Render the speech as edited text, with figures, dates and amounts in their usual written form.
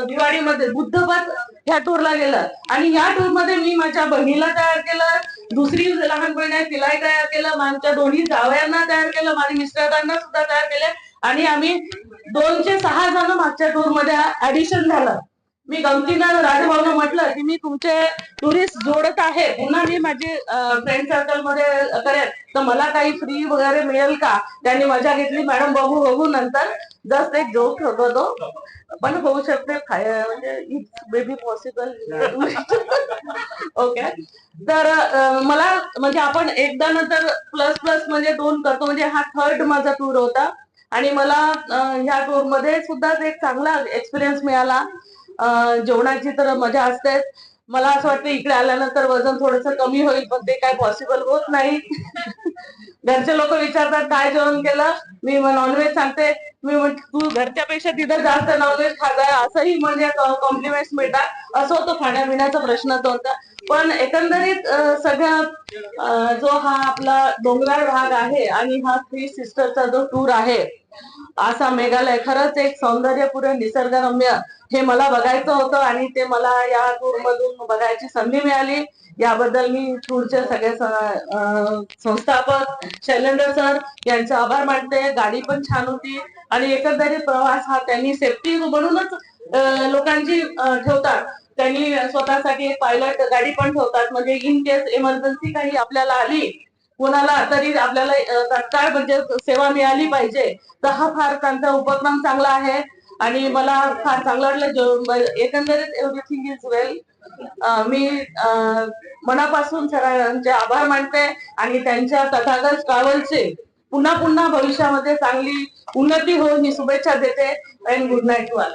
दिवाळीमध्ये बुद्धपथ ह्या टूरला गेलं आणि या टूर मध्ये मी माझ्या बहिणीला तयार केलं, दुसरी लहान बहीण आहे तिलाही तयार केलं, माझ्या दोन्ही जावयांना तयार केलं, माझ्या मिस्टरांना सुद्धा तयार केले आणि आम्ही 206 जण मागच्या टूर मध्ये ऍडिशन झालं. मी गमतीनं राजभाऊला म्हटलं की मी तुमचे टुरिस्ट जोडत आहे, पुन्हा मी माझी फ्रेंड सर्कल मध्ये करेन तर मला काही फ्री वगैरे मिळेल का. त्यांनी मजा घेतली, मॅडम बघू बघू. नंतर जस्ट एक जोक होतो तो, पण होऊ शकते म्हणजे it's may be possible. Okay. तर मला म्हणजे आपण एकदा नंतर प्लस प्लस म्हणजे 2 करतो, म्हणजे हा 3rd माझा टूर होता आणि मला ह्या टूर मध्ये सुद्धा एक चांगला एक्सपिरियन्स मिळाला. जेवणाची तर मजा असतेच. मला असं वाटतं इकडे आल्यानंतर वजन थोडंसं कमी होईल, पण ते काय पॉसिबल होत नाही. घरचे लोक विचारतात काय जेवण केलं, मी नॉनव्हेज सांगते. मी म्हणते तू घरच्यापेक्षा तिथं जास्त नॉनव्हेज खाताय, असंही म्हणजे कॉम्प्लिमेंट्स मिळतात. असं होतं, खाण्यापिण्याचा प्रश्न तो होता. पण एकंदरीत सगळं जो हा आपला डोंगराळ भाग आहे आणि हा 3 सिस्टरचा जो टूर आहे, आसाम मेघालय, खरंच एक सौंदर्यपूर्ण निसर्गरम्य हे मला बघायचं होतं आणि ते मला या टूर मधून बघायची संधी मिळाली. याबद्दल मी टूरचे सगळे संस्थापक शैलेंद्र सर यांचे आभार मानते. गाडी पण छान होती आणि एकंदरीत प्रवास हा त्यांनी सेफ्टी म्हणूनच लोकांची ठेवतात. त्यांनी स्वतःसाठी एक पायलट गाडी पण ठेवतात, म्हणजे इन केस इमर्जन्सी काही आपल्याला आली कोणाला तरी आपल्याला तत्काळ म्हणजे सेवा मिळाली पाहिजे, तर हा फार त्यांचा उपक्रम चांगला आहे आणि मला फार चांगलं वाटलं. एकंदरीत एव्हरीथिंग इज वेल. मी मनापासून सरांचे आभार मानते आणि त्यांच्या तथागत ट्रॅव्हल्सचे पुन्हा पुन्हा भविष्यामध्ये चांगली उन्नती हो ही शुभेच्छा देते. And good night to all.